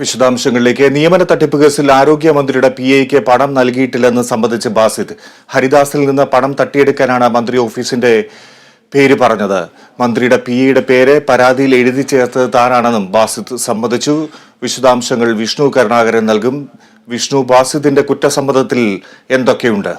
വിശദാംശങ്ങളിലേക്ക്. നിയമന തട്ടിപ്പ് കേസിൽ ആരോഗ്യമന്ത്രിയുടെ PAയ്ക്ക് പണം നൽകിയിട്ടില്ലെന്ന് സംബന്ധിച്ച് ബാസിദ് ഹരിദാസിൽ നിന്ന് പണം തട്ടിയെടുക്കാനാണ് മന്ത്രി ഓഫീസിന്റെ പേര് പറഞ്ഞത്. മന്ത്രിയുടെ PAയുടെ പേര് പരാതിയിൽ എഴുതി ചേർത്തത് താനാണെന്നും ബാസിദ് സമ്മതിച്ചു. വിശദാംശങ്ങൾ വിഷ്ണു കരുണാകരൻ നൽകും. വിഷ്ണു, ബാസിദിന്റെ കുറ്റസമ്മതത്തിൽ എന്തൊക്കെയുണ്ട്?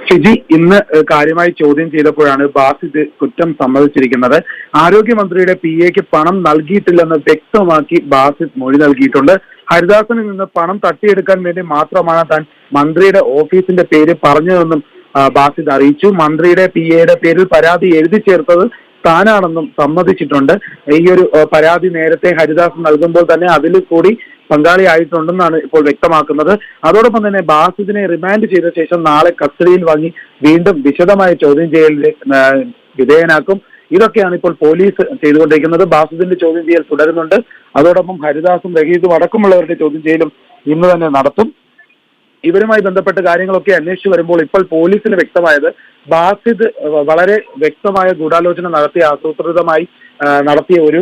ഷിജി, ഇന്ന് കാര്യമായി ചോദ്യം ചെയ്തപ്പോഴാണ് ബാസിദ് കുറ്റം സമ്മതിച്ചിരിക്കുന്നത്. ആരോഗ്യമന്ത്രിയുടെ PAയ്ക്ക് പണം നൽകിയിട്ടില്ലെന്ന് വ്യക്തമാക്കി ബാസിദ് മൊഴി നൽകിയിട്ടുണ്ട്. ഹരിദാസിനിൽ നിന്ന് പണം തട്ടിയെടുക്കാൻ വേണ്ടി മാത്രമാണ് താൻ മന്ത്രിയുടെ ഓഫീസിന്റെ പേര് പറഞ്ഞതെന്നും ബാസിദ് അറിയിച്ചു. മന്ത്രിയുടെ PAയുടെ പേരിൽ പരാതി എഴുതി ചേർത്തത് താനാണെന്നും സമ്മതിച്ചിട്ടുണ്ട്. ഈ ഒരു പരാതി നേരത്തെ ഹരിദാസ് നൽകുമ്പോൾ തന്നെ അതിൽ കൂടി പങ്കാളിയായിട്ടുണ്ടെന്നാണ് ഇപ്പോൾ വ്യക്തമാക്കുന്നത്. അതോടൊപ്പം തന്നെ ബാസിദിനെ റിമാൻഡ് ചെയ്ത ശേഷം നാളെ കസ്റ്റഡിയിൽ വാങ്ങി വീണ്ടും വിശദമായ ചോദ്യം ചെയ്യലിന് വിധേയനാക്കും. ഇതൊക്കെയാണ് ഇപ്പോൾ പോലീസ് ചെയ്തുകൊണ്ടിരിക്കുന്നത്. ബാസിദിന്റെ ചോദ്യം ചെയ്യൽ തുടരുന്നുണ്ട്. അതോടൊപ്പം ഹരിദാസും റഹീദും അടക്കമുള്ളവരുടെ ചോദ്യം ചെയ്യലും ഇന്ന് തന്നെ നടത്തും. ഇവരുമായി ബന്ധപ്പെട്ട കാര്യങ്ങളൊക്കെ അന്വേഷിച്ചു വരുമ്പോൾ ഇപ്പോൾ പോലീസിന് വ്യക്തമായത് ബാസിദ് വളരെ വ്യക്തമായ ഗൂഢാലോചന നടത്തിയ ആസൂത്രിതമായി നടത്തിയ ഒരു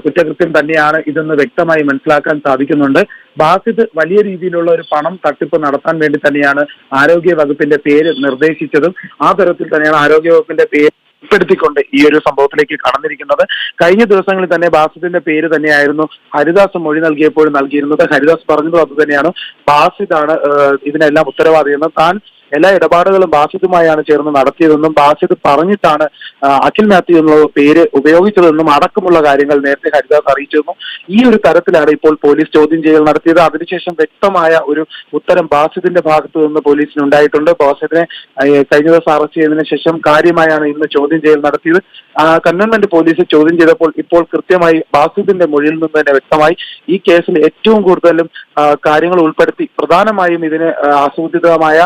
കുറ്റകൃത്യം തന്നെയാണ് ഇതെന്ന് വ്യക്തമായി മനസ്സിലാക്കാൻ സാധിക്കുന്നുണ്ട്. ബാസിദ് വലിയ രീതിയിലുള്ള ഒരു പണം തട്ടിപ്പ് നടത്താൻ വേണ്ടി തന്നെയാണ് ആരോഗ്യ വകുപ്പിന്റെ പേര് നിർദ്ദേശിച്ചതും ആ തരത്തിൽ തന്നെയാണ് ആരോഗ്യ വകുപ്പിന്റെ പേര് ഉൾപ്പെടുത്തിക്കൊണ്ട് ഈ ഒരു സംഭവത്തിലേക്ക് കടന്നിരിക്കുന്നത്. കഴിഞ്ഞ ദിവസങ്ങളിൽ തന്നെ ബാസിദിന്റെ പേര് തന്നെയായിരുന്നു ഹരിദാസ് മൊഴി നൽകിയപ്പോഴും നൽകിയിരുന്നത്. ഹരിദാസ് പറഞ്ഞതും അത് തന്നെയാണ്, ബാസിദാണ് ഇതിനെല്ലാം ഉത്തരവാദിയെന്നും താൻ എല്ലാ ഇടപാടുകളും ബാസിദുമായാണ് ചേർന്ന് നടത്തിയതെന്നും ബാസിദ് പറഞ്ഞിട്ടാണ് അഖിൽ മാത്യു എന്നുള്ള പേര് ഉപയോഗിച്ചതെന്നും അടക്കമുള്ള കാര്യങ്ങൾ നേരത്തെ ഹരിദാസ് അറിയിച്ചിരുന്നു. ഈ ഒരു തരത്തിലാണ് ഇപ്പോൾ പോലീസ് ചോദ്യം ചെയ്യൽ നടത്തിയത്. അതിനുശേഷം വ്യക്തമായ ഒരു ഉത്തരം ബാസിദിന്റെ ഭാഗത്തു നിന്ന് പോലീസിന് ഉണ്ടായിട്ടുണ്ട്. ബാസിദിനെ കഴിഞ്ഞ ദിവസം അറസ്റ്റ് ചെയ്തതിനു ശേഷം കാര്യമായാണ് ഇന്ന് ചോദ്യം ചെയ്യൽ നടത്തിയത്. കന്റോൺമെന്റ് പോലീസ് ചോദ്യം ചെയ്തപ്പോൾ ഇപ്പോൾ കൃത്യമായി ബാസിദിന്റെ മൊഴിയിൽ നിന്ന് തന്നെ വ്യക്തമായി ഈ കേസിൽ ഏറ്റവും കൂടുതലും കാര്യങ്ങൾ ഉൾപ്പെടുത്തി പ്രധാനമായും ഇതിന് ആസൂത്രിതമായ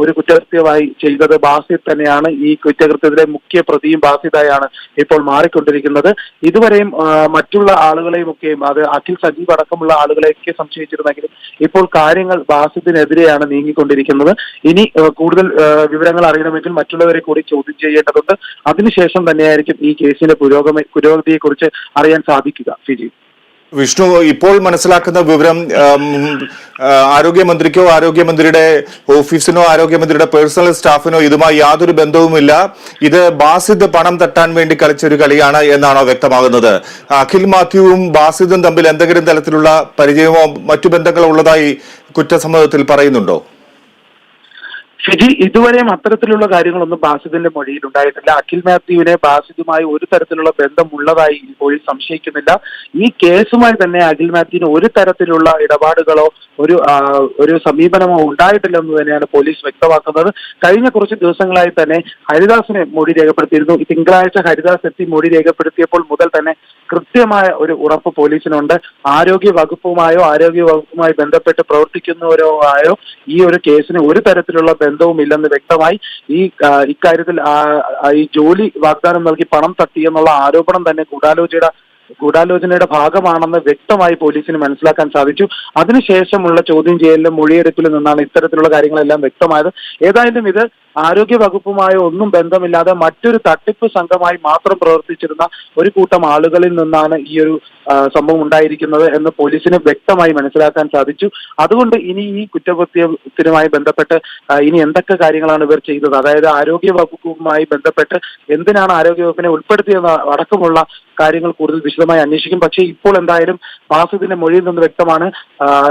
ഒരു കുറ്റകൃത്യമായി ചെയ്തത് ബാസിദ് തന്നെയാണ്. ഈ കുറ്റകൃത്യത്തിലെ മുഖ്യ പ്രതിയും ബാസിദായാണ് ഇപ്പോൾ മാറിക്കൊണ്ടിരിക്കുന്നത്. ഇതുവരെയും മറ്റുള്ള ആളുകളെയും ഒക്കെയും അത് അഖിൽ സജീവ് അടക്കമുള്ള ആളുകളെയൊക്കെ സംശയിച്ചിരുന്നെങ്കിലും ഇപ്പോൾ കാര്യങ്ങൾ ബാസിദിനെതിരെയാണ് നീങ്ങിക്കൊണ്ടിരിക്കുന്നത്. ഇനി കൂടുതൽ വിവരങ്ങൾ അറിയണമെങ്കിൽ മറ്റുള്ളവരെ കൂടി ചോദ്യം ചെയ്യേണ്ടതുണ്ട്. അതിനുശേഷം തന്നെയായിരിക്കും ഈ കേസിന്റെ പുരോഗതിയെക്കുറിച്ച് അറിയാൻ സാധിക്കുക. ഫിജി, വിഷ്ണു, ഇപ്പോൾ മനസ്സിലാക്കുന്ന വിവരം ആരോഗ്യമന്ത്രിക്കോ ആരോഗ്യമന്ത്രിയുടെ ഓഫീസിനോ ആരോഗ്യമന്ത്രിയുടെ പേഴ്സണൽ സ്റ്റാഫിനോ ഇതുമായി യാതൊരു ബന്ധവുമില്ല, ഇത് ബാസിദ് പണം തട്ടാൻ വേണ്ടി കളിച്ചൊരു കളിയാണ് എന്നാണോ വ്യക്തമാകുന്നത്? അഖിൽ മാത്യുവും ബാസിദും തമ്മിൽ എന്തെങ്കിലും തരത്തിലുള്ള പരിചയമോ മറ്റു ബന്ധങ്ങളോ ഉള്ളതായി കുറ്റസമ്മതത്തിൽ പറയുന്നുണ്ടോ? ഫിജി, ഇതുവരെയും അത്തരത്തിലുള്ള കാര്യങ്ങളൊന്നും ബാസിദിന്റെ മൊഴിയിൽ ഉണ്ടായിട്ടില്ല. അഖിൽ മാത്യുവിനെ ബാസിദുമായി ഒരു തരത്തിലുള്ള ബന്ധമുള്ളതായി പോലീസ് സംശയിക്കുന്നില്ല. ഈ കേസുമായി തന്നെ അഖിൽ മാത്യുവിന് ഒരു തരത്തിലുള്ള ഇടപാടുകളോ ഒരു സമീപനമോ ഉണ്ടായിട്ടില്ലെന്ന് തന്നെയാണ് പോലീസ് വ്യക്തമാക്കുന്നത്. കഴിഞ്ഞ കുറച്ച് ദിവസങ്ങളായി തന്നെ ഹരിദാസിനെ മൊഴി രേഖപ്പെടുത്തിയിരുന്നു. തിങ്കളാഴ്ച ഹരിദാസ് എത്തി മൊഴി രേഖപ്പെടുത്തിയപ്പോൾ മുതൽ തന്നെ കൃത്യമായ ഒരു ഉറപ്പ് പോലീസിനുണ്ട്. ആരോഗ്യ വകുപ്പുമായി ബന്ധപ്പെട്ട് പ്രവർത്തിക്കുന്നവരോ ആയോ ഈ ഒരു കേസിന് ഒരു തരത്തിലുള്ള ബന്ധവും ഇല്ലെന്ന് വ്യക്തമായി. ഇക്കാര്യത്തിൽ ഈ ജോലി വാഗ്ദാനം നൽകി പണം തട്ടി എന്നുള്ള ആരോപണം തന്നെ ഗൂഢാലോചനയുടെ ഭാഗമാണെന്ന് വ്യക്തമായി പോലീസിന് മനസ്സിലാക്കാൻ സാധിച്ചു. അതിനുശേഷമുള്ള ചോദ്യം ചെയ്യലിലും മൊഴിയെടുപ്പിൽ നിന്നാണ് ഇത്തരത്തിലുള്ള കാര്യങ്ങളെല്ലാം വ്യക്തമായത്. ഏതായാലും ഇത് ആരോഗ്യ വകുപ്പുമായി ഒന്നും ബന്ധമില്ലാതെ മറ്റൊരു തട്ടിപ്പ് സംഘമായി മാത്രം പ്രവർത്തിച്ചിരുന്ന ഒരു കൂട്ടം ആളുകളിൽ നിന്നാണ് ഈ ഒരു സംഭവം ഉണ്ടായിരിക്കുന്നത് എന്ന് പോലീസിന് വ്യക്തമായി മനസ്സിലാക്കാൻ സാധിച്ചു. അതുകൊണ്ട് ഇനി ഈ കുറ്റകൃത്യത്തിനുമായി ബന്ധപ്പെട്ട് ഇനി എന്തൊക്കെ കാര്യങ്ങളാണ് ഇവർ ചെയ്തത്, അതായത് ആരോഗ്യ വകുപ്പുമായി ബന്ധപ്പെട്ട് എന്തിനാണ് ആരോഗ്യ വകുപ്പിനെ ഉൾപ്പെടുത്തിയെന്ന് അടക്കമുള്ള കാര്യങ്ങൾ കൂടുതൽ വിശദമായി അന്വേഷിക്കും. പക്ഷേ ഇപ്പോൾ എന്തായാലും ബാസിദിന്റെ മൊഴിയിൽ നിന്ന് വ്യക്തമാണ്,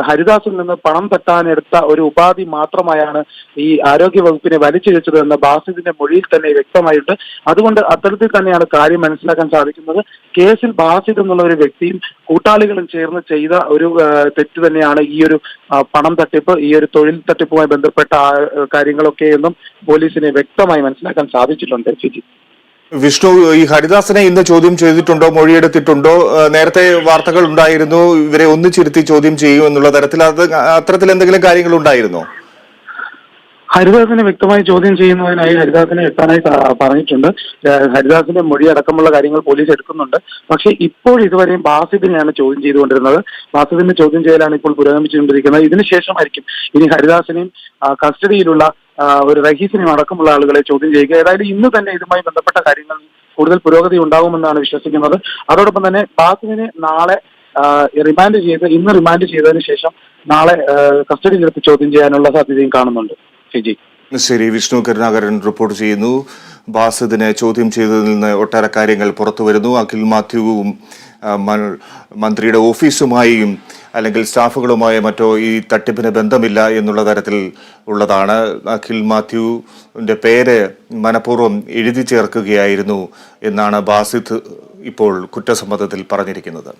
ഹരിദാസിൽ നിന്ന് പണം തട്ടാനെടുത്ത ഒരു ഉപാധി മാത്രമായാണ് ഈ ആരോഗ്യ വകുപ്പിനെ വലിച്ചിഴച്ചത് എന്ന് ബാസിദിന്റെ മൊഴിയിൽ തന്നെ വ്യക്തമായിട്ട്. അതുകൊണ്ട് അത്തരത്തിൽ തന്നെയാണ് കാര്യം മനസ്സിലാക്കാൻ സാധിക്കുന്നത്. കേസിൽ ബാസിദ് എന്നുള്ള ഒരു വ്യക്തിയും കൂട്ടാളികളും ചേർന്ന് ചെയ്ത ഒരു തെറ്റ് തന്നെയാണ് ഈ ഒരു പണം തട്ടിപ്പ്, ഈ ഒരു തൊഴിൽ തട്ടിപ്പുമായി ബന്ധപ്പെട്ട കാര്യങ്ങളൊക്കെ എന്നും പോലീസിനെ വ്യക്തമായി മനസ്സിലാക്കാൻ സാധിച്ചിട്ടുണ്ട്. ഫിജി, വിഷ്ണു, ഈ ഹരിദാസിനെ ഇന്ന് ചോദ്യം ചെയ്തിട്ടുണ്ടോ, മൊഴിയെടുത്തിട്ടുണ്ടോ? നേരത്തെ വാർത്തകൾ ഉണ്ടായിരുന്നു ഇവരെ ഒന്നിച്ചിരുത്തി ചോദ്യം ചെയ്യും എന്നുള്ള തരത്തിൽ. അത്തരത്തിൽ എന്തെങ്കിലും കാര്യങ്ങൾ ഉണ്ടായിരുന്നോ? ഹരിദാസിനെ വ്യക്തമായി ചോദ്യം ചെയ്യുന്നതിനായി ഹരിദാസിനെ എത്താനായി പറഞ്ഞിട്ടുണ്ട്. ഹരിദാസിന്റെ മൊഴി അടക്കമുള്ള കാര്യങ്ങൾ പോലീസ് എടുക്കുന്നുണ്ട്. പക്ഷേ ഇപ്പോൾ ഇതുവരെയും ബാസിദിനെയാണ് ചോദ്യം ചെയ്തുകൊണ്ടിരുന്നത്. ബാസിദിന്റെ ചോദ്യം ചെയ്യലാണ് ഇപ്പോൾ പുരോഗമിച്ചുകൊണ്ടിരിക്കുന്നത്. ഇതിനുശേഷമായിരിക്കും ഇനി ഹരിദാസിനെയും കസ്റ്റഡിയിലുള്ള ഒരു റഹീസിനെയും അടക്കമുള്ള ആളുകളെ ചോദ്യം ചെയ്യുക. ഏതായാലും ഇന്ന് തന്നെ ഇതുമായി ബന്ധപ്പെട്ട കാര്യങ്ങൾ കൂടുതൽ പുരോഗതി ഉണ്ടാകുമെന്നാണ് വിശ്വസിക്കുന്നത്. അതോടൊപ്പം തന്നെ ബാസിദിനെ നാളെ ഇന്ന് റിമാൻഡ് ചെയ്തതിനു ശേഷം നാളെ കസ്റ്റഡിയിലെടുത്ത് ചോദ്യം ചെയ്യാനുള്ള സാധ്യതയും കാണുന്നുണ്ട്. ഫിജി. ശരി, വിഷ്ണു കരുണാകരൻ റിപ്പോർട്ട് ചെയ്യുന്നു. ബാസിദിനെ ചോദ്യം ചെയ്തതിൽ നിന്ന് ഒട്ടേറെ കാര്യങ്ങൾ പുറത്തു വരുന്നു. അഖിൽ മാത്യുവും മന്ത്രിയുടെ ഓഫീസുമായും അല്ലെങ്കിൽ സ്റ്റാഫുകളുമായോ മറ്റോ ഈ തട്ടിപ്പിന് ബന്ധമില്ല എന്നുള്ള തരത്തിൽ ഉള്ളതാണ്. അഖിൽ മാത്യുവിന്റെ പേര് മനഃപൂർവ്വം എഴുതി ചേർക്കുകയായിരുന്നു എന്നാണ് ബാസിദ് ഇപ്പോൾ കുറ്റസമ്മതത്തിൽ പറഞ്ഞിരിക്കുന്നത്.